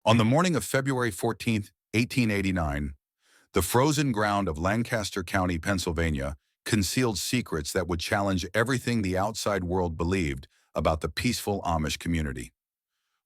On the morning of February 14th, 1889, the frozen ground of Lancaster County, Pennsylvania, concealed secrets that would challenge everything the outside world believed about the peaceful Amish community.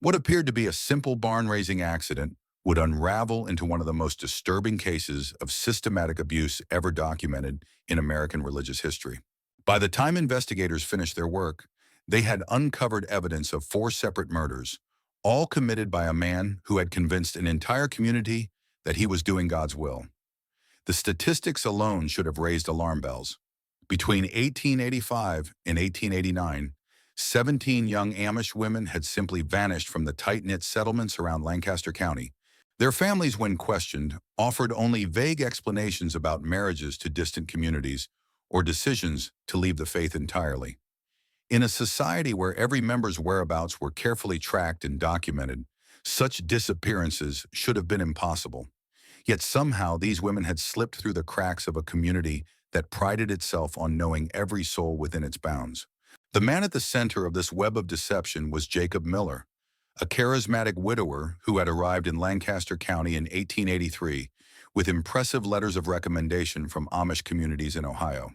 What appeared to be a simple barn-raising accident would unravel into one of the most disturbing cases of systematic abuse ever documented in American religious history. By the time investigators finished their work, they had uncovered evidence of 4 separate murders, all committed by a man who had convinced an entire community that he was doing God's will. The statistics alone should have raised alarm bells. Between 1885 and 1889, 17 young Amish women had simply vanished from the tight-knit settlements around Lancaster County. Their families, when questioned, offered only vague explanations about marriages to distant communities or decisions to leave the faith entirely. In a society where every member's whereabouts were carefully tracked and documented, such disappearances should have been impossible. Yet somehow these women had slipped through the cracks of a community that prided itself on knowing every soul within its bounds. The man at the center of this web of deception was Jacob Miller, a charismatic widower who had arrived in Lancaster County in 1883 with impressive letters of recommendation from Amish communities in Ohio.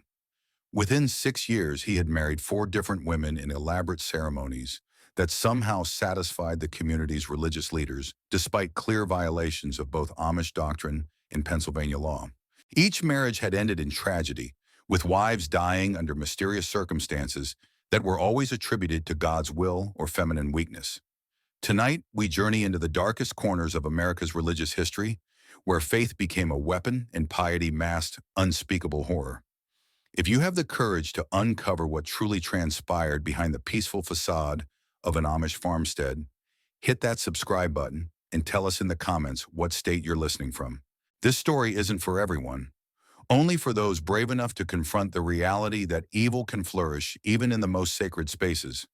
Within 6 years, he had married 4 different women in elaborate ceremonies that somehow satisfied the community's religious leaders, despite clear violations of both Amish doctrine and Pennsylvania law. Each marriage had ended in tragedy, with wives dying under mysterious circumstances that were always attributed to God's will or feminine weakness. Tonight, we journey into the darkest corners of America's religious history, where faith became a weapon and piety masked unspeakable horror. If you have the courage to uncover what truly transpired behind the peaceful facade of an Amish farmstead, hit that subscribe button and tell us in the comments what state you're listening from. This story isn't for everyone, only for those brave enough to confront the reality that evil can flourish even in the most sacred spaces.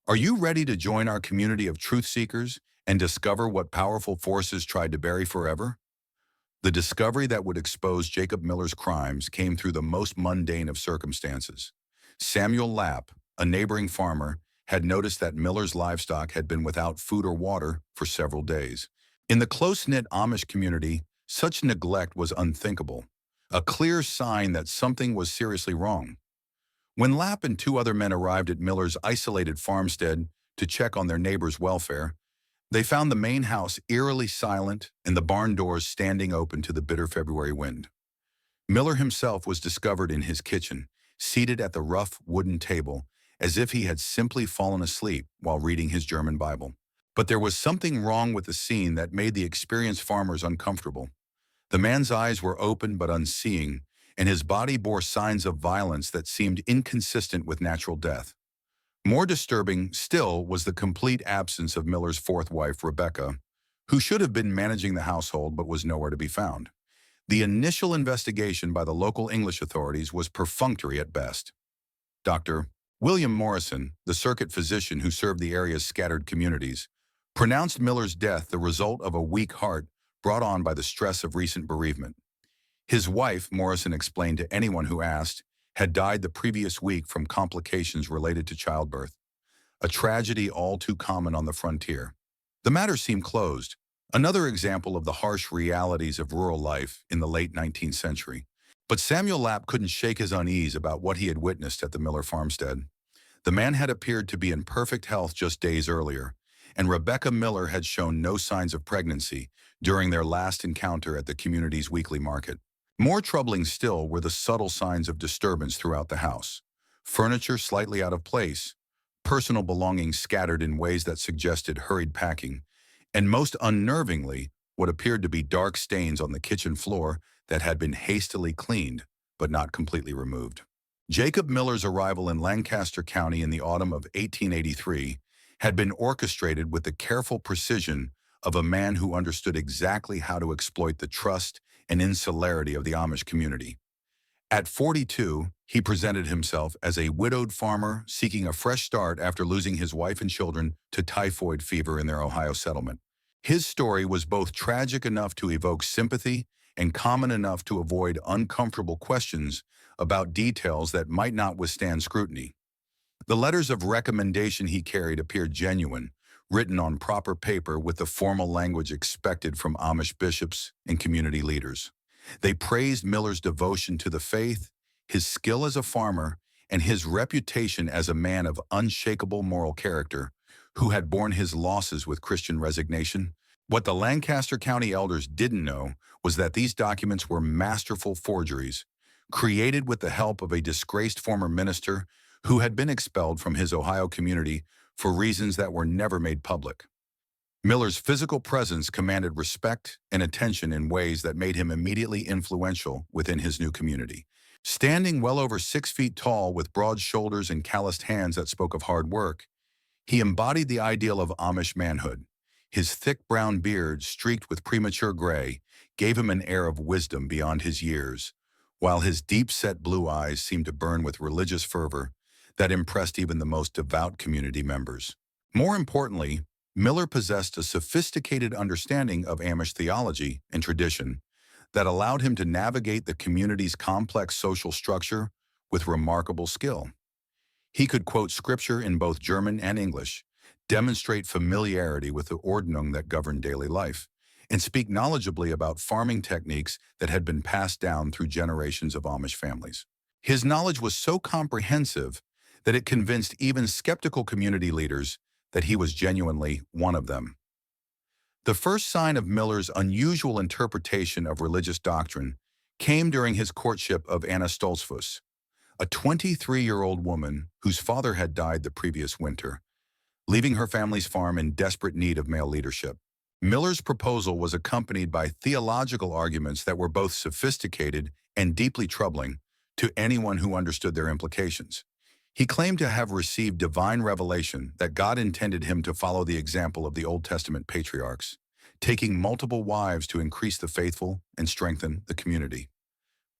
Are you ready to join our community of truth seekers and discover what powerful forces tried to bury forever? The discovery that would expose Jacob Miller's crimes came through the most mundane of circumstances. Samuel Lapp, a neighboring farmer, had noticed that Miller's livestock had been without food or water for several days. In the close-knit Amish community, such neglect was unthinkable, a clear sign that something was seriously wrong. When Lapp and 2 other men arrived at Miller's isolated farmstead to check on their neighbor's welfare, they found the main house eerily silent and the barn doors standing open to the bitter February wind. Miller himself was discovered in his kitchen, seated at the rough wooden table, as if he had simply fallen asleep while reading his German Bible. But there was something wrong with the scene that made the experienced farmers uncomfortable. The man's eyes were open but unseeing, and his body bore signs of violence that seemed inconsistent with natural death. More disturbing still was the complete absence of Miller's 4th wife, Rebecca, who should have been managing the household but was nowhere to be found. The initial investigation by the local English authorities was perfunctory at best. Dr. William Morrison, the circuit physician who served the area's scattered communities, pronounced Miller's death the result of a weak heart brought on by the stress of recent bereavement. His wife, Morrison explained to anyone who asked, had died the previous week from complications related to childbirth, a tragedy all too common on the frontier. The matter seemed closed, another example of the harsh realities of rural life in the late 19th century. But Samuel Lapp couldn't shake his unease about what he had witnessed at the Miller farmstead. The man had appeared to be in perfect health just days earlier, and Rebecca Miller had shown no signs of pregnancy during their last encounter at the community's weekly market. More troubling still were the subtle signs of disturbance throughout the house. Furniture slightly out of place, personal belongings scattered in ways that suggested hurried packing, and most unnervingly, what appeared to be dark stains on the kitchen floor that had been hastily cleaned, but not completely removed. Jacob Miller's arrival in Lancaster County in the autumn of 1883 had been orchestrated with the careful precision of a man who understood exactly how to exploit the trust and insularity of the Amish community. At 42, he presented himself as a widowed farmer seeking a fresh start after losing his wife and children to typhoid fever in their Ohio settlement. His story was both tragic enough to evoke sympathy and common enough to avoid uncomfortable questions about details that might not withstand scrutiny. The letters of recommendation he carried appeared genuine, written on proper paper with the formal language expected from Amish bishops and community leaders. They praised Miller's devotion to the faith, his skill as a farmer, and his reputation as a man of unshakable moral character, who had borne his losses with Christian resignation. What the Lancaster County elders didn't know was that these documents were masterful forgeries, created with the help of a disgraced former minister who had been expelled from his Ohio community for reasons that were never made public. Miller's physical presence commanded respect and attention in ways that made him immediately influential within his new community. Standing well over 6 feet tall with broad shoulders and calloused hands that spoke of hard work, he embodied the ideal of Amish manhood. His thick brown beard, streaked with premature gray, gave him an air of wisdom beyond his years, while his deep-set blue eyes seemed to burn with religious fervor that impressed even the most devout community members. More importantly, Miller possessed a sophisticated understanding of Amish theology and tradition that allowed him to navigate the community's complex social structure with remarkable skill. He could quote scripture in both German and English, demonstrate familiarity with the Ordnung that governed daily life, and speak knowledgeably about farming techniques that had been passed down through generations of Amish families. His knowledge was so comprehensive that it convinced even skeptical community leaders that he was genuinely one of them. The first sign of Miller's unusual interpretation of religious doctrine came during his courtship of Anna Stoltzfus, a 23-year-old woman whose father had died the previous winter, leaving her family's farm in desperate need of male leadership. Miller's proposal was accompanied by theological arguments that were both sophisticated and deeply troubling to anyone who understood their implications. He claimed to have received divine revelation that God intended him to follow the example of the Old Testament patriarchs, taking multiple wives to increase the faithful and strengthen the community.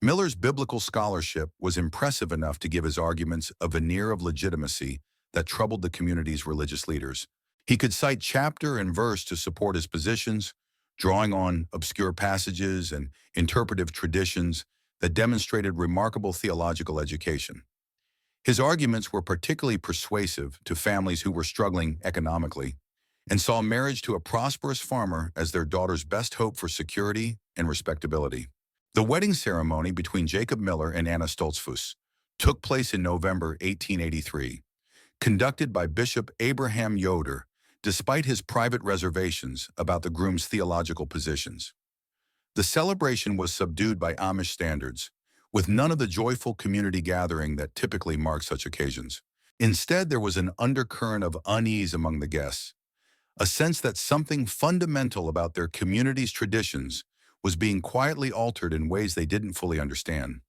Miller's biblical scholarship was impressive enough to give his arguments a veneer of legitimacy that troubled the community's religious leaders. He could cite chapter and verse to support his positions, drawing on obscure passages and interpretive traditions that demonstrated remarkable theological education. His arguments were particularly persuasive to families who were struggling economically and saw marriage to a prosperous farmer as their daughter's best hope for security and respectability. The wedding ceremony between Jacob Miller and Anna Stoltzfus took place in November 1883, conducted by Bishop Abraham Yoder, despite his private reservations about the groom's theological positions. The celebration was subdued by Amish standards, with none of the joyful community gathering that typically marks such occasions. Instead, there was an undercurrent of unease among the guests, a sense that something fundamental about their community's traditions was being quietly altered in ways they didn't fully understand.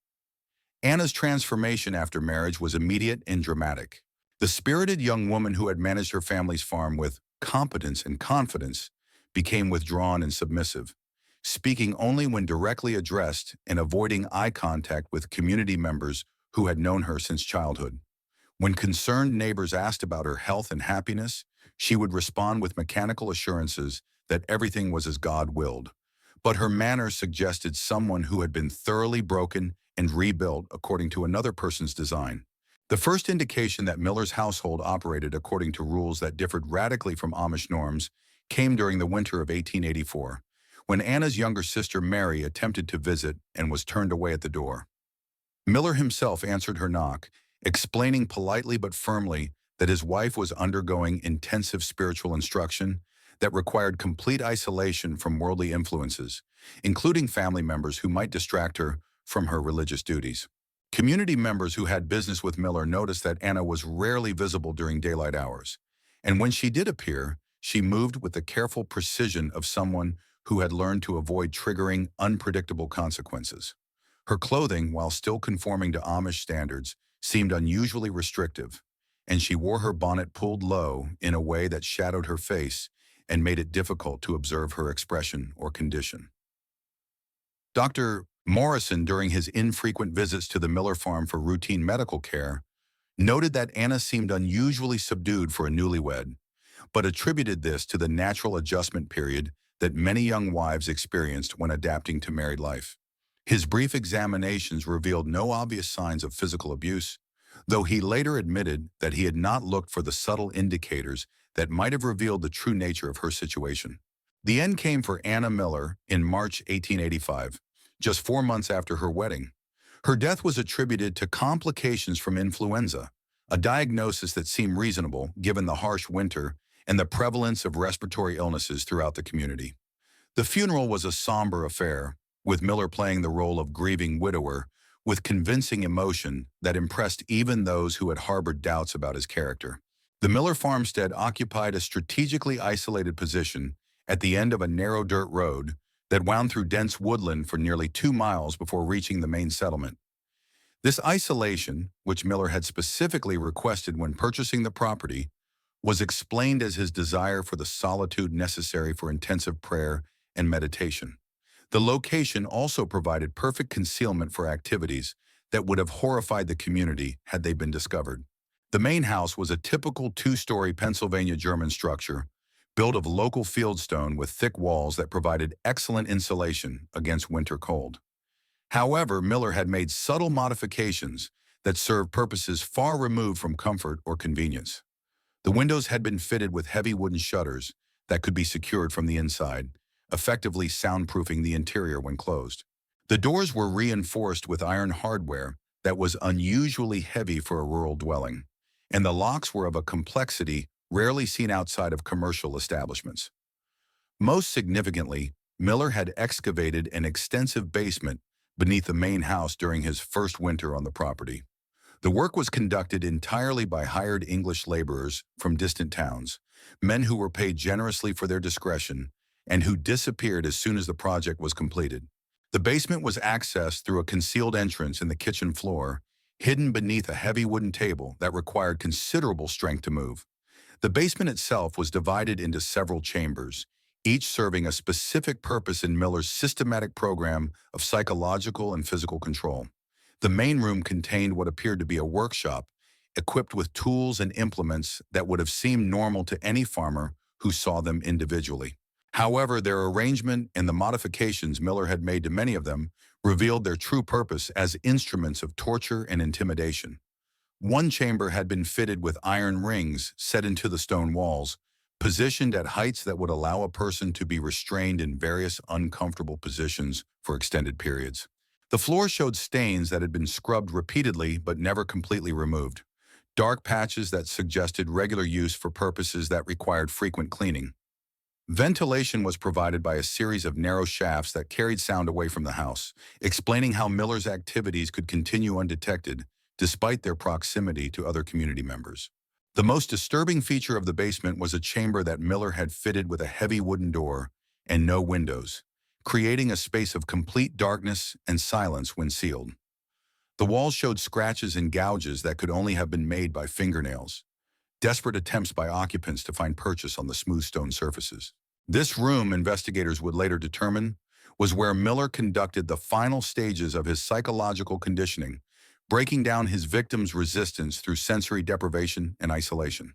Anna's transformation after marriage was immediate and dramatic. The spirited young woman who had managed her family's farm with competence and confidence became withdrawn and submissive, speaking only when directly addressed and avoiding eye contact with community members who had known her since childhood. When concerned neighbors asked about her health and happiness, she would respond with mechanical assurances that everything was as God willed. But her manner suggested someone who had been thoroughly broken and rebuilt according to another person's design. The first indication that Miller's household operated according to rules that differed radically from Amish norms came during the winter of 1884, when Anna's younger sister Mary attempted to visit and was turned away at the door. Miller himself answered her knock, explaining politely but firmly that his wife was undergoing intensive spiritual instruction that required complete isolation from worldly influences, including family members who might distract her from her religious duties. Community members who had business with Miller noticed that Anna was rarely visible during daylight hours, and when she did appear, she moved with the careful precision of someone who had learned to avoid triggering unpredictable consequences. Her clothing, while still conforming to Amish standards, seemed unusually restrictive, and she wore her bonnet pulled low in a way that shadowed her face and made it difficult to observe her expression or condition. Dr. Morrison, during his infrequent visits to the Miller farm for routine medical care, noted that Anna seemed unusually subdued for a newlywed, but attributed this to the natural adjustment period that many young wives experienced when adapting to married life. His brief examinations revealed no obvious signs of physical abuse, though he later admitted that he had not looked for the subtle indicators that might have revealed the true nature of her situation. The end came for Anna Miller in March 1885, just 4 months after her wedding. Her death was attributed to complications from influenza, a diagnosis that seemed reasonable given the harsh winter and the prevalence of respiratory illnesses throughout the community. The funeral was a somber affair, with Miller playing the role of grieving widower with convincing emotion that impressed even those who had harbored doubts about his character. The Miller farmstead occupied a strategically isolated position at the end of a narrow dirt road that wound through dense woodland for nearly 2 miles before reaching the main settlement. This isolation, which Miller had specifically requested when purchasing the property, was explained as his desire for the solitude necessary for intensive prayer and meditation. The location also provided perfect concealment for activities that would have horrified the community had they been discovered. The main house was a typical 2-story Pennsylvania German structure, built of local fieldstone with thick walls that provided excellent insulation against winter cold. However, Miller had made subtle modifications that served purposes far removed from comfort or convenience. The windows had been fitted with heavy wooden shutters that could be secured from the inside, effectively soundproofing the interior when closed. The doors were reinforced with iron hardware that was unusually heavy for a rural dwelling, and the locks were of a complexity rarely seen outside of commercial establishments. Most significantly, Miller had excavated an extensive basement beneath the main house during his first winter on the property. The work was conducted entirely by hired English laborers from distant towns, men who were paid generously for their discretion and who disappeared as soon as the project was completed. The basement was accessed through a concealed entrance in the kitchen floor, hidden beneath a heavy wooden table that required considerable strength to move. The basement itself was divided into several chambers, each serving a specific purpose in Miller's systematic program of psychological and physical control. The main room contained what appeared to be a workshop, equipped with tools and implements that would have seemed normal to any farmer who saw them individually. However, their arrangement and the modifications Miller had made to many of them revealed their true purpose as instruments of torture and intimidation. One chamber had been fitted with iron rings set into the stone walls, positioned at heights that would allow a person to be restrained in various uncomfortable positions for extended periods. The floor showed stains that had been scrubbed repeatedly but never completely removed, dark patches that suggested regular use for purposes that required frequent cleaning. Ventilation was provided by a series of narrow shafts that carried sound away from the house, explaining how Miller's activities could continue undetected despite their proximity to other community members. The most disturbing feature of the basement was a chamber that Miller had fitted with a heavy wooden door and no windows, creating a space of complete darkness and silence when sealed. The walls showed scratches and gouges that could only have been made by fingernails, desperate attempts by occupants to find purchase on the smooth stone surfaces. This room, investigators would later determine, was where Miller conducted the final stages of his psychological conditioning, breaking down his victims' resistance through sensory deprivation and isolation.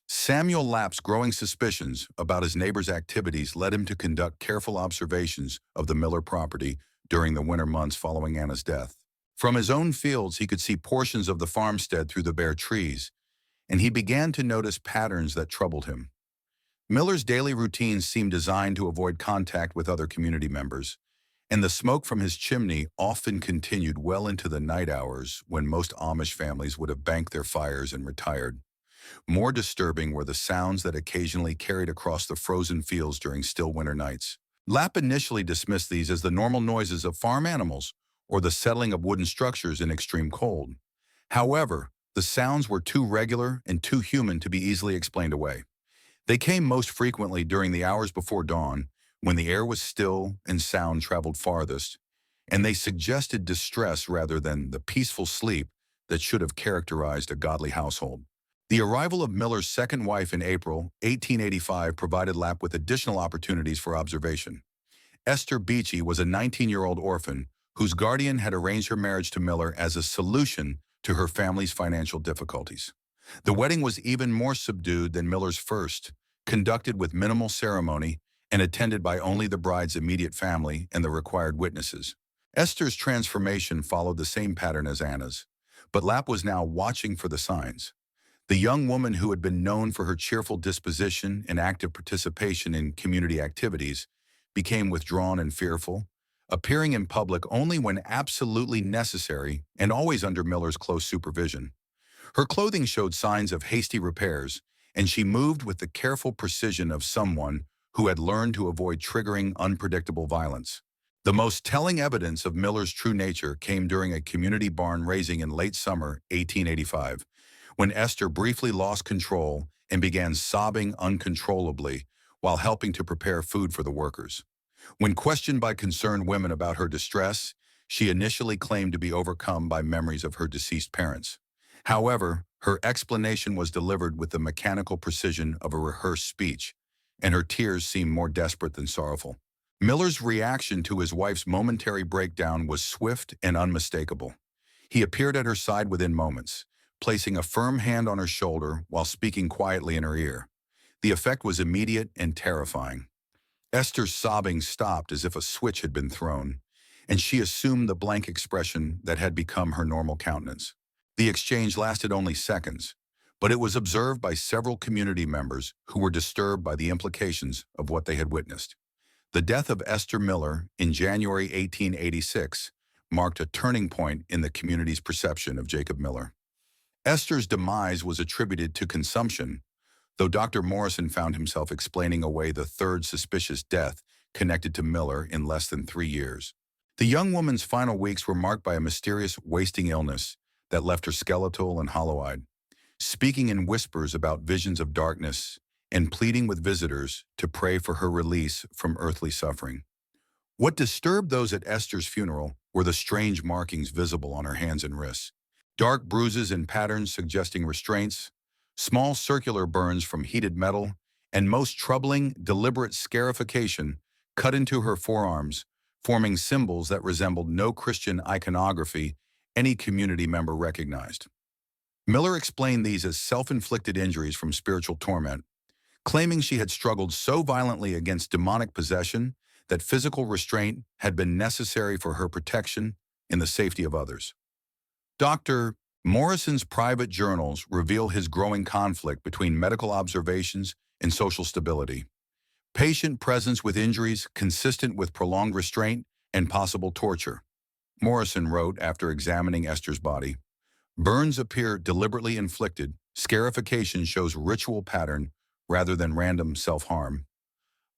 Samuel Lapp's growing suspicions about his neighbor's activities led him to conduct careful observations of the Miller property during the winter months following Anna's death. From his own fields, he could see portions of the farmstead through the bare trees, and he began to notice patterns that troubled him. Miller's daily routines seemed designed to avoid contact with other community members, and the smoke from his chimney often continued well into the night hours when most Amish families would have banked their fires and retired. More disturbing were the sounds that occasionally carried across the frozen fields during still winter nights. Lapp initially dismissed these as the normal noises of farm animals or the settling of wooden structures in extreme cold. However, the sounds were too regular and too human to be easily explained away. They came most frequently during the hours before dawn, when the air was still and sound traveled farthest, and they suggested distress rather than the peaceful sleep that should have characterized a godly household. The arrival of Miller's second wife in April 1885 provided Lapp with additional opportunities for observation. Esther Beachy was a 19-year-old orphan whose guardian had arranged her marriage to Miller as a solution to her family's financial difficulties. The wedding was even more subdued than Miller's first, conducted with minimal ceremony and attended by only the bride's immediate family and the required witnesses. Esther's transformation followed the same pattern as Anna's, but Lapp was now watching for the signs. The young woman, who had been known for her cheerful disposition and active participation in community activities, became withdrawn and fearful, appearing in public only when absolutely necessary and always under Miller's close supervision. Her clothing showed signs of hasty repairs, and she moved with the careful precision of someone who had learned to avoid triggering unpredictable violence. The most telling evidence of Miller's true nature came during a community barn raising in late summer 1885, when Esther briefly lost control and began sobbing uncontrollably while helping to prepare food for the workers. When questioned by concerned women about her distress, she initially claimed to be overcome by memories of her deceased parents. However, her explanation was delivered with the mechanical precision of a rehearsed speech, and her tears seemed more desperate than sorrowful. Miller's reaction to his wife's momentary breakdown was swift and unmistakable. He appeared at her side within moments, placing a firm hand on her shoulder while speaking quietly in her ear. The effect was immediate and terrifying. Esther's sobbing stopped as if a switch had been thrown, and she assumed the blank expression that had become her normal countenance. The exchange lasted only seconds, but it was observed by several community members who were disturbed by the implications of what they had witnessed. The death of Esther Miller in January 1886 marked a turning point in the community's perception of Jacob Miller. Esther's demise was attributed to consumption, though Dr. Morrison found himself explaining away the third suspicious death connected to Miller in less than 3 years. The young woman's final weeks were marked by a mysterious wasting illness that left her skeletal and hollow-eyed, speaking in whispers about visions of darkness and pleading with visitors to pray for her release from earthly suffering. What disturbed those at Esther's funeral were the strange markings visible on her hands and wrists. Dark bruises and patterns suggesting restraints, small circular burns from heated metal, and most troubling, deliberate scarification cut into her forearms, forming symbols that resembled no Christian iconography any community member recognized. Miller explained these as self-inflicted injuries from spiritual torment, claiming she had struggled so violently against demonic possession that physical restraint had been necessary for her protection and the safety of others. Dr. Morrison's private journals reveal his growing conflict between medical observations and social stability. Patient presence with injuries consistent with prolonged restraint and possible torture. Morrison wrote after examining Esther's body, "Burns appear deliberately inflicted. Scarification shows ritual pattern rather than random self-harm.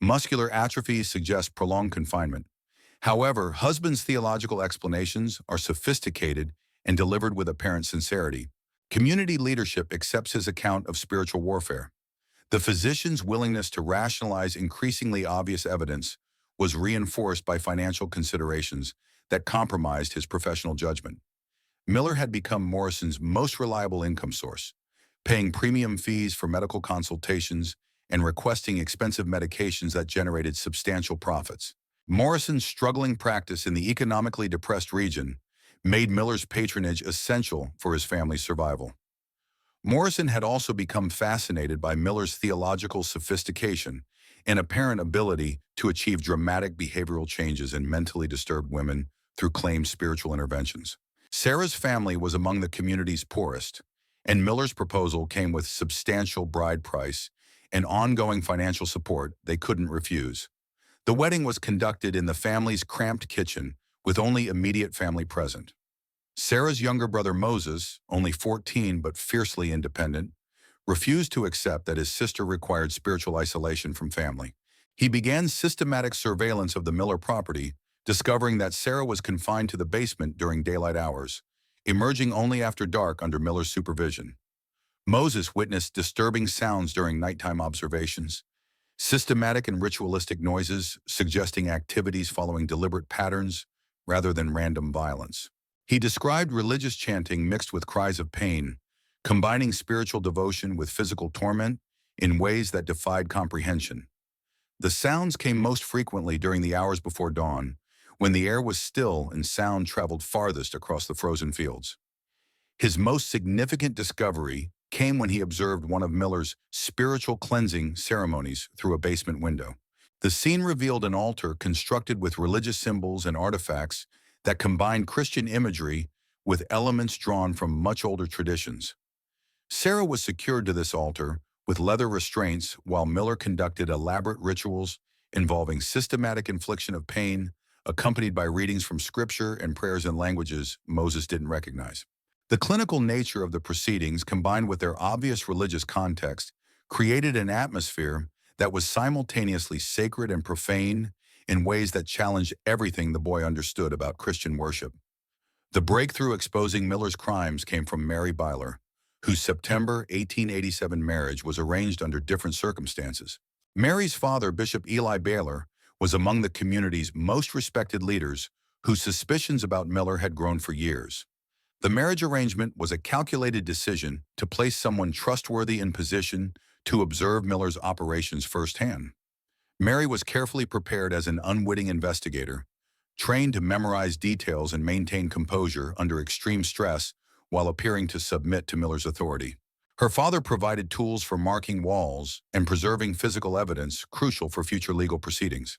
Muscular atrophy suggests prolonged confinement. However, husband's theological explanations are sophisticated and delivered with apparent sincerity. Community leadership accepts his account of spiritual warfare. The physician's willingness to rationalize increasingly obvious evidence was reinforced by financial considerations that compromised his professional judgment. Miller had become Morrison's most reliable income source, paying premium fees for medical consultations and requesting expensive medications that generated substantial profits. Morrison's struggling practice in the economically depressed region made Miller's patronage essential for his family's survival. Morrison had also become fascinated by Miller's theological sophistication and apparent ability to achieve dramatic behavioral changes in mentally disturbed women through claimed spiritual interventions. Sarah's family was among the community's poorest, and Miller's proposal came with substantial bride price and ongoing financial support they couldn't refuse. The wedding was conducted in the family's cramped kitchen with only immediate family present. Sarah's younger brother Moses, only 14 but fiercely independent, refused to accept that his sister required spiritual isolation from family. He began systematic surveillance of the Miller property, discovering that Sarah was confined to the basement during daylight hours, emerging only after dark under Miller's supervision. Moses witnessed disturbing sounds during nighttime observations, systematic and ritualistic noises suggesting activities following deliberate patterns rather than random violence. He described religious chanting mixed with cries of pain, combining spiritual devotion with physical torment in ways that defied comprehension. The sounds came most frequently during the hours before dawn, when the air was still and sound traveled farthest across the frozen fields. His most significant discovery came when he observed one of Miller's spiritual cleansing ceremonies through a basement window. The scene revealed an altar constructed with religious symbols and artifacts that combined Christian imagery with elements drawn from much older traditions. Sarah was secured to this altar with leather restraints while Miller conducted elaborate rituals involving systematic infliction of pain, accompanied by readings from scripture and prayers in languages Moses didn't recognize. The clinical nature of the proceedings, combined with their obvious religious context, created an atmosphere that was simultaneously sacred and profane in ways that challenged everything the boy understood about Christian worship. The breakthrough exposing Miller's crimes came from Mary Byler, whose September 1887 marriage was arranged under different circumstances. Mary's father, Bishop Eli Baylor, was among the community's most respected leaders whose suspicions about Miller had grown for years. The marriage arrangement was a calculated decision to place someone trustworthy in position to observe Miller's operations firsthand. Mary was carefully prepared as an unwitting investigator, trained to memorize details and maintain composure under extreme stress while appearing to submit to Miller's authority. Her father provided tools for marking walls and preserving physical evidence crucial for future legal proceedings.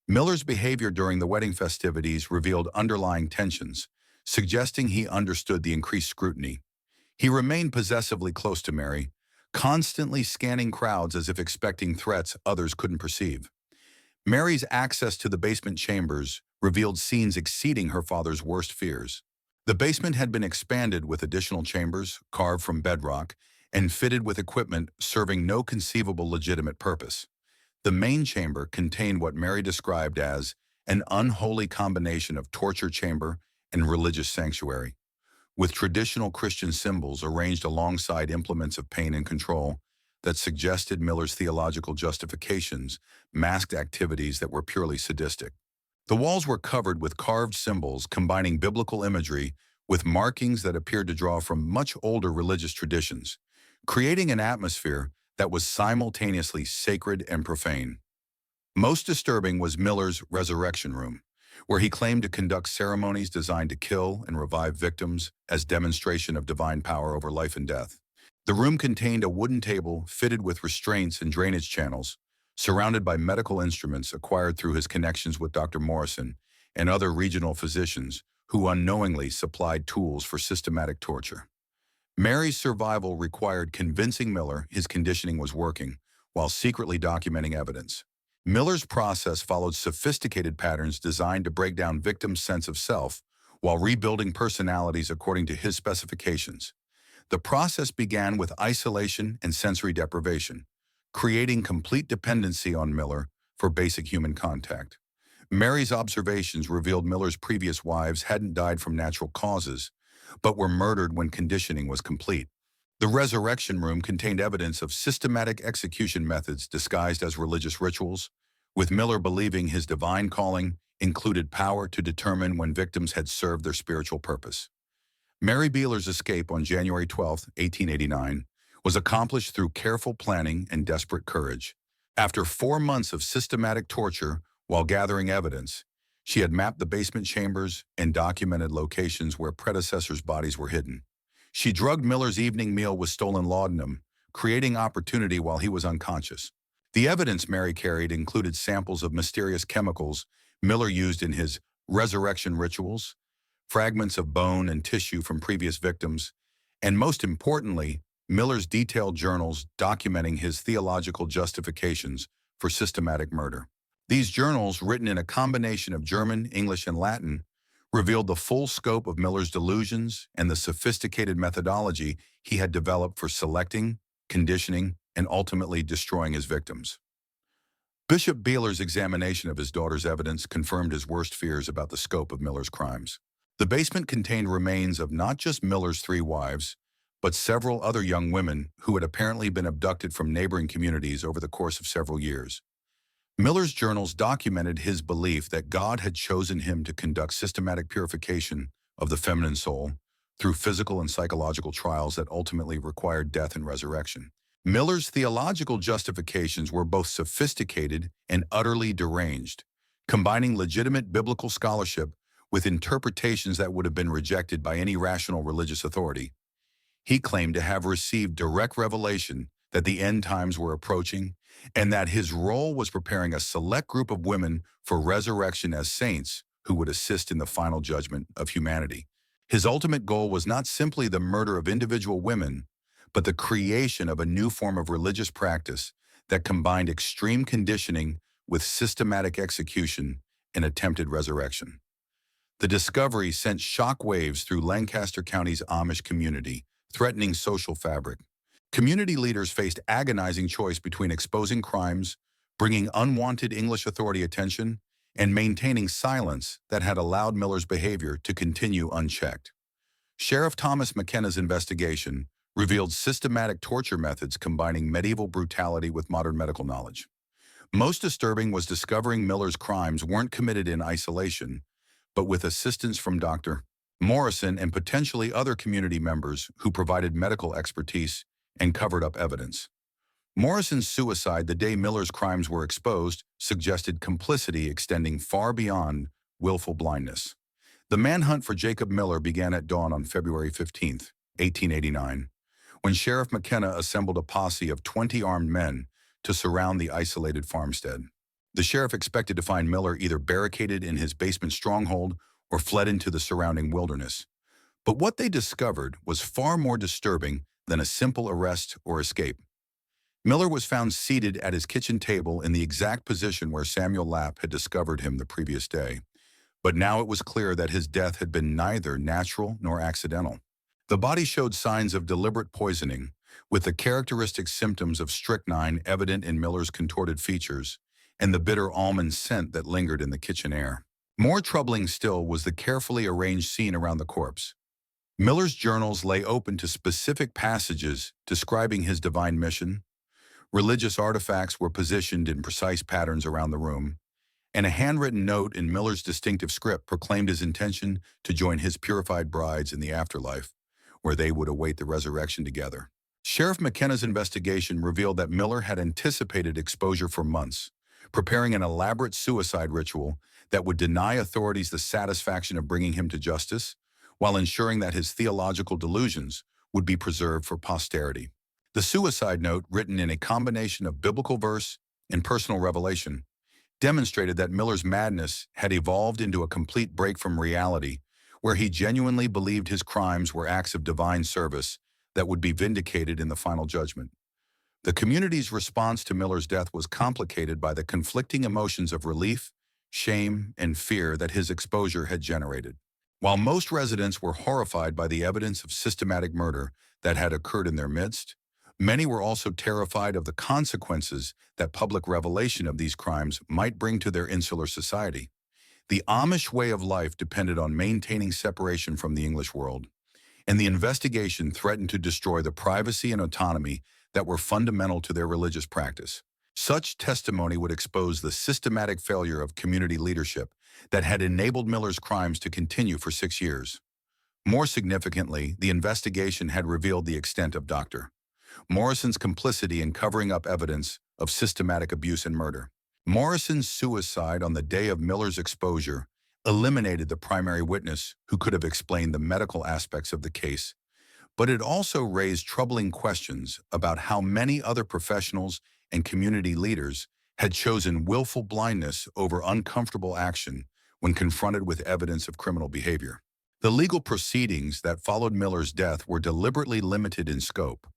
Miller's behavior during the wedding festivities revealed underlying tensions, suggesting he understood the increased scrutiny. He remained possessively close to Mary, constantly scanning crowds as if expecting threats others couldn't perceive. Mary's access to the basement chambers revealed scenes exceeding her father's worst fears. The basement had been expanded with additional chambers, carved from bedrock, and fitted with equipment serving no conceivable legitimate purpose. The main chamber contained what Mary described as an unholy combination of torture chamber and religious sanctuary, with traditional Christian symbols arranged alongside implements of pain and control that suggested Miller's theological justifications masked activities that were purely sadistic. The walls were covered with carved symbols combining biblical imagery with markings that appeared to draw from much older religious traditions, creating an atmosphere that was simultaneously sacred and profane. Most disturbing was Miller's resurrection room, where he claimed to conduct ceremonies designed to kill and revive victims as demonstration of divine power over life and death. The room contained a wooden table fitted with restraints and drainage channels, surrounded by medical instruments acquired through his connections with Dr. Morrison and other regional physicians who unknowingly supplied tools for systematic torture. Mary's survival required convincing Miller his conditioning was working, while secretly documenting evidence. Miller's process followed sophisticated patterns designed to break down victims' sense of self while rebuilding personalities according to his specifications. The process began with isolation and sensory deprivation, creating complete dependency on Miller for basic human contact. Mary's observations revealed Miller's previous wives hadn't died from natural causes, but were murdered when conditioning was complete. The resurrection room contained evidence of systematic execution methods disguised as religious rituals, with Miller believing his divine calling included power to determine when victims had served their spiritual purpose. Mary Beeler's escape on January 12, 1889, was accomplished through careful planning and desperate courage. After 4 months of systematic torture while gathering evidence, she had mapped the basement chambers and documented locations where predecessors' bodies were hidden. She drugged Miller's evening meal with stolen laudanum, creating opportunity while he was unconscious. The evidence Mary carried included samples of mysterious chemicals Miller used in his resurrection rituals, fragments of bone and tissue from previous victims, and most importantly, Miller's detailed journals documenting his theological justifications for systematic murder. These journals, written in a combination of German, English, and Latin, revealed the full scope of Miller's delusions and the sophisticated methodology he had developed for selecting, conditioning, and ultimately destroying his victims. Bishop Beeler's examination of his daughter's evidence confirmed his worst fears about the scope of Miller's crimes. The basement contained remains of not just Miller's 3 wives, but several other young women who had apparently been abducted from neighboring communities over the course of several years. Miller's journals documented his belief that God had chosen him to conduct systematic purification of the feminine soul through physical and psychological trials that ultimately required death and resurrection. Miller's theological justifications were both sophisticated and utterly deranged, combining legitimate biblical scholarship with interpretations that would have been rejected by any rational religious authority. He claimed to have received direct revelation that the end times were approaching and that his role was preparing a select group of women for resurrection as saints who would assist in the final judgment of humanity. His ultimate goal was not simply the murder of individual women, but the creation of a new form of religious practice that combined extreme conditioning with systematic execution and attempted resurrection. The discovery sent shockwaves through Lancaster County's Amish community, threatening social fabric. Community leaders faced agonizing choice between exposing crimes, bringing unwanted English authority attention, and maintaining silence that had allowed Miller's behavior to continue unchecked. Sheriff Thomas McKenna's investigation revealed systematic torture methods combining medieval brutality with modern medical knowledge. Most disturbing was discovering Miller's crimes weren't committed in isolation, but with assistance from Dr. Morrison and potentially other community members who provided medical expertise and covered up evidence. Morrison's suicide the day Miller's crimes were exposed suggested complicity extending far beyond willful blindness. The manhunt for Jacob Miller began at dawn on February 15, 1889, when Sheriff McKenna assembled a posse of 20 armed men to surround the isolated farmstead. The sheriff expected to find Miller either barricaded in his basement stronghold or fled into the surrounding wilderness. But what they discovered was far more disturbing than a simple arrest or escape. Miller was found seated at his kitchen table in the exact position where Samuel Lapp had discovered him the previous day. But now it was clear that his death had been neither natural nor accidental. The body showed signs of deliberate poisoning, with the characteristic symptoms of strychnine evident in Miller's contorted features and the bitter almond scent that lingered in the kitchen air. More troubling still was the carefully arranged scene around the corpse. Miller's journals lay open to specific passages describing his divine mission. Religious artifacts were positioned in precise patterns around the room, and a handwritten note in Miller's distinctive script proclaimed his intention to join his purified brides in the afterlife, where they would await the resurrection together. Sheriff McKenna's investigation revealed that Miller had anticipated exposure for months, preparing an elaborate suicide ritual that would deny authorities the satisfaction of bringing him to justice, while ensuring that his theological delusions would be preserved for posterity. The suicide note, written in a combination of biblical verse and personal revelation, demonstrated that Miller's madness had evolved into a complete break from reality, where he genuinely believed his crimes were acts of divine service that would be vindicated in the final judgment. The community's response to Miller's death was complicated by the conflicting emotions of relief, shame, and fear that his exposure had generated. While most residents were horrified by the evidence of systematic murder that had occurred in their midst, many were also terrified of the consequences that public revelation of these crimes might bring to their insular society. The Amish way of life depended on maintaining separation from the English world, and the investigation threatened to destroy the privacy and autonomy that were fundamental to their religious practice. Such testimony would expose the systematic failure of community leadership that had enabled Miller's crimes to continue for 6 years. More significantly, the investigation had revealed the extent of Dr. Morrison's complicity in covering up evidence of systematic abuse and murder. Morrison's suicide on the day of Miller's exposure eliminated the primary witness who could have explained the medical aspects of the case, but it also raised troubling questions about how many other professionals and community leaders had chosen willful blindness over uncomfortable action when confronted with evidence of criminal behavior. The legal proceedings that followed Miller's death were deliberately limited in scope,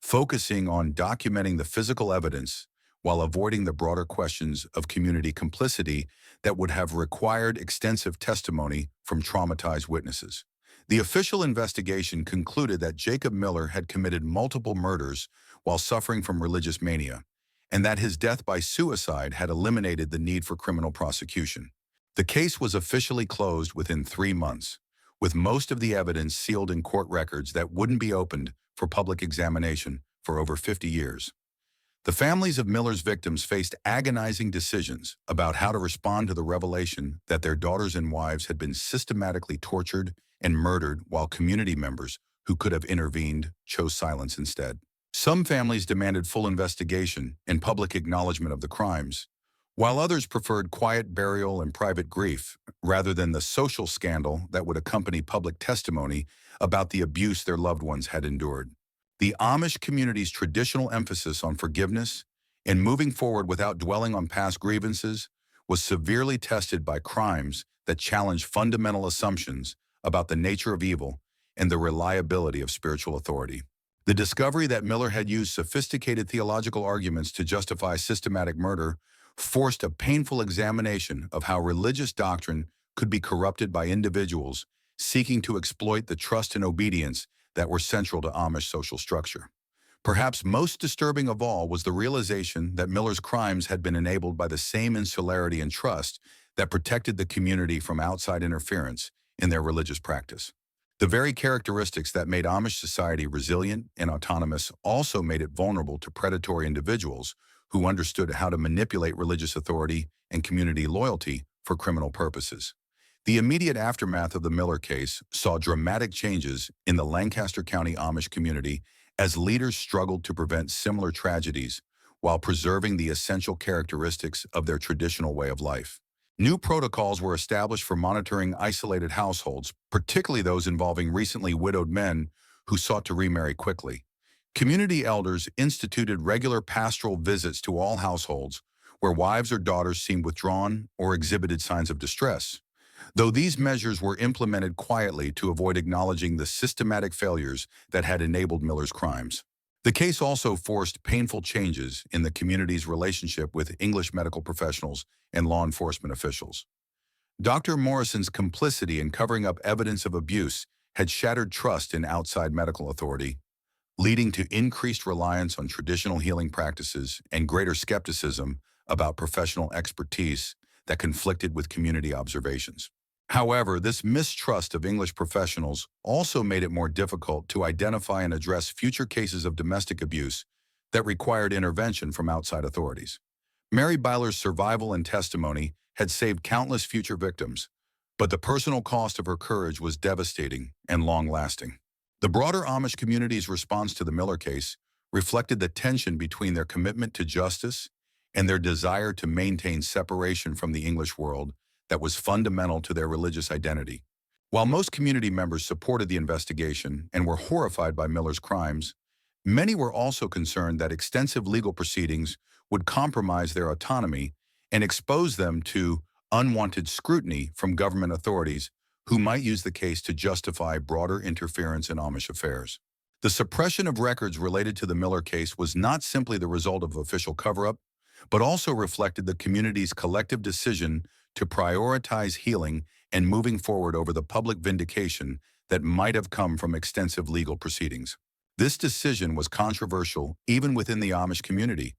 focusing on documenting the physical evidence while avoiding the broader questions of community complicity that would have required extensive testimony from traumatized witnesses. The official investigation concluded that Jacob Miller had committed multiple murders while suffering from religious mania, and that his death by suicide had eliminated the need for criminal prosecution. The case was officially closed within 3 months, with most of the evidence sealed in court records that wouldn't be opened for public examination for over 50 years. The families of Miller's victims faced agonizing decisions about how to respond to the revelation that their daughters and wives had been systematically tortured and murdered, while community members who could have intervened chose silence instead. Some families demanded full investigation and public acknowledgement of the crimes, while others preferred quiet burial and private grief rather than the social scandal that would accompany public testimony about the abuse their loved ones had endured. The Amish community's traditional emphasis on forgiveness and moving forward without dwelling on past grievances was severely tested by crimes that challenged fundamental assumptions about the nature of evil and the reliability of spiritual authority. The discovery that Miller had used sophisticated theological arguments to justify systematic murder forced a painful examination of how religious doctrine could be corrupted by individuals seeking to exploit the trust and obedience that were central to Amish social structure. Perhaps most disturbing of all was the realization that Miller's crimes had been enabled by the same insularity and trust that protected the community from outside interference in their religious practice. The very characteristics that made Amish society resilient and autonomous also made it vulnerable to predatory individuals who understood how to manipulate religious authority and community loyalty for criminal purposes. The immediate aftermath of the Miller case saw dramatic changes in the Lancaster County Amish community as leaders struggled to prevent similar tragedies while preserving the essential characteristics of their traditional way of life. New protocols were established for monitoring isolated households, particularly those involving recently widowed men who sought to remarry quickly. Community elders instituted regular pastoral visits to all households where wives or daughters seemed withdrawn or exhibited signs of distress, though these measures were implemented quietly to avoid acknowledging the systematic failures that had enabled Miller's crimes. The case also forced painful changes in the community's relationship with English medical professionals and law enforcement officials. Dr. Morrison's complicity in covering up evidence of abuse had shattered trust in outside medical authority, leading to increased reliance on traditional healing practices and greater skepticism about professional expertise that conflicted with community observations. However, this mistrust of English professionals also made it more difficult to identify and address future cases of domestic abuse that required intervention from outside authorities. Mary Byler's survival and testimony had saved countless future victims, but the personal cost of her courage was devastating and long-lasting. The broader Amish community's response to the Miller case reflected the tension between their commitment to justice and their desire to maintain separation from the English world that was fundamental to their religious identity. While most community members supported the investigation and were horrified by Miller's crimes, many were also concerned that extensive legal proceedings would compromise their autonomy and expose them to unwanted scrutiny from government authorities who might use the case to justify broader interference in Amish affairs. The suppression of records related to the Miller case was not simply the result of official cover-up, but also reflected the community's collective decision to prioritize healing and moving forward over the public vindication that might have come from extensive legal proceedings. This decision was controversial even within the Amish community,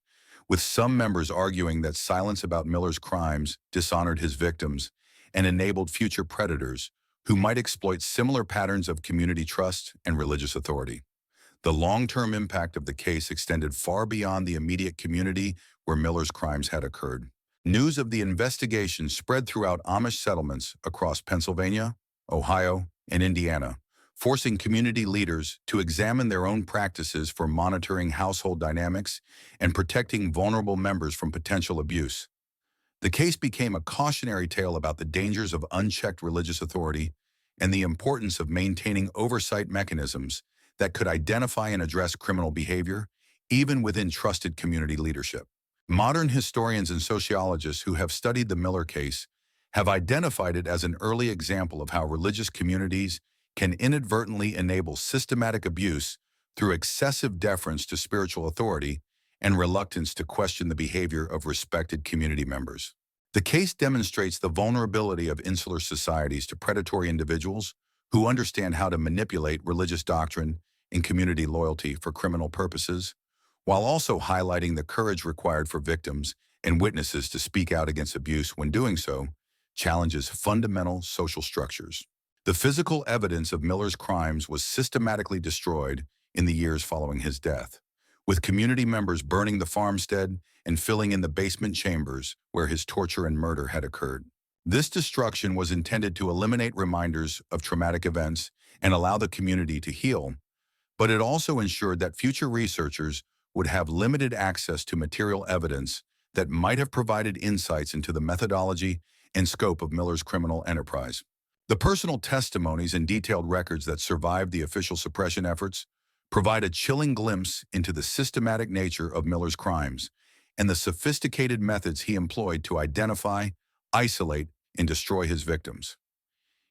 with some members arguing that silence about Miller's crimes dishonored his victims and enabled future predators who might exploit similar patterns of community trust and religious authority. The long-term impact of the case extended far beyond the immediate community where Miller's crimes had occurred. News of the investigation spread throughout Amish settlements across Pennsylvania, Ohio, and Indiana, forcing community leaders to examine their own practices for monitoring household dynamics and protecting vulnerable members from potential abuse. The case became a cautionary tale about the dangers of unchecked religious authority and the importance of maintaining oversight mechanisms that could identify and address criminal behavior, even within trusted community leadership. Modern historians and sociologists who have studied the Miller case have identified it as an early example of how religious communities can inadvertently enable systematic abuse through excessive deference to spiritual authority and reluctance to question the behavior of respected community members. The case demonstrates the vulnerability of insular societies to predatory individuals who understand how to manipulate religious doctrine and community loyalty for criminal purposes, while also highlighting the courage required for victims and witnesses to speak out against abuse when doing so challenges fundamental social structures. The physical evidence of Miller's crimes was systematically destroyed in the years following his death, with community members burning the farmstead and filling in the basement chambers where his torture and murder had occurred. This destruction was intended to eliminate reminders of traumatic events and allow the community to heal, but it also ensured that future researchers would have limited access to material evidence that might have provided insights into the methodology and scope of Miller's criminal enterprise. The personal testimonies and detailed records that survived the official suppression efforts provide a chilling glimpse into the systematic nature of Miller's crimes and the sophisticated methods he employed to identify, isolate, and destroy his victims.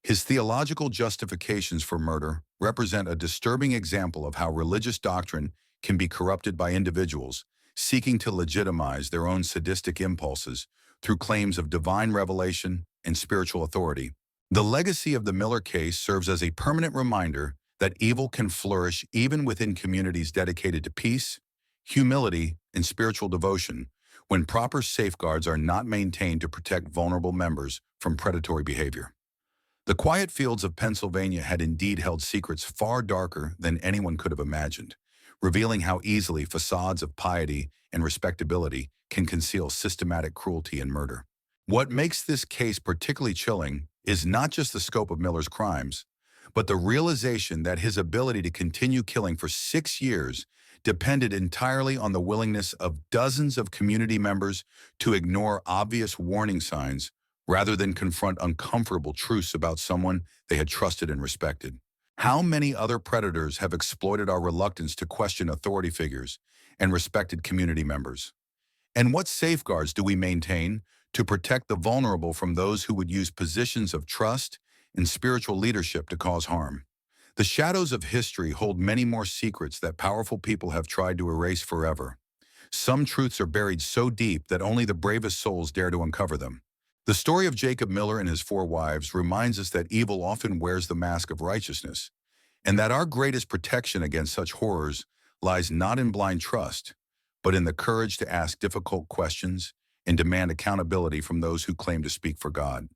His theological justifications for murder represent a disturbing example of how religious doctrine can be corrupted by individuals seeking to legitimize their own sadistic impulses through claims of divine revelation and spiritual authority. The legacy of the Miller case serves as a permanent reminder that evil can flourish even within communities dedicated to peace, humility, and spiritual devotion when proper safeguards are not maintained to protect vulnerable members from predatory behavior. The quiet fields of Pennsylvania had indeed held secrets far darker than anyone could have imagined, revealing how easily facades of piety and respectability can conceal systematic cruelty and murder. What makes this case particularly chilling is not just the scope of Miller's crimes, but the realization that his ability to continue killing for 6 years depended entirely on the willingness of dozens of community members to ignore obvious warning signs rather than confront uncomfortable truths about someone they had trusted and respected. How many other predators have exploited our reluctance to question authority figures and respected community members? And what safeguards do we maintain to protect the vulnerable from those who would use positions of trust and spiritual leadership to cause harm? The shadows of history hold many more secrets that powerful people have tried to erase forever. Some truths are buried so deep that only the bravest souls dare to uncover them. The story of Jacob Miller and his 4 wives reminds us that evil often wears the mask of righteousness, and that our greatest protection against such horrors lies not in blind trust, but in the courage to ask difficult questions and demand accountability from those who claim to speak for God.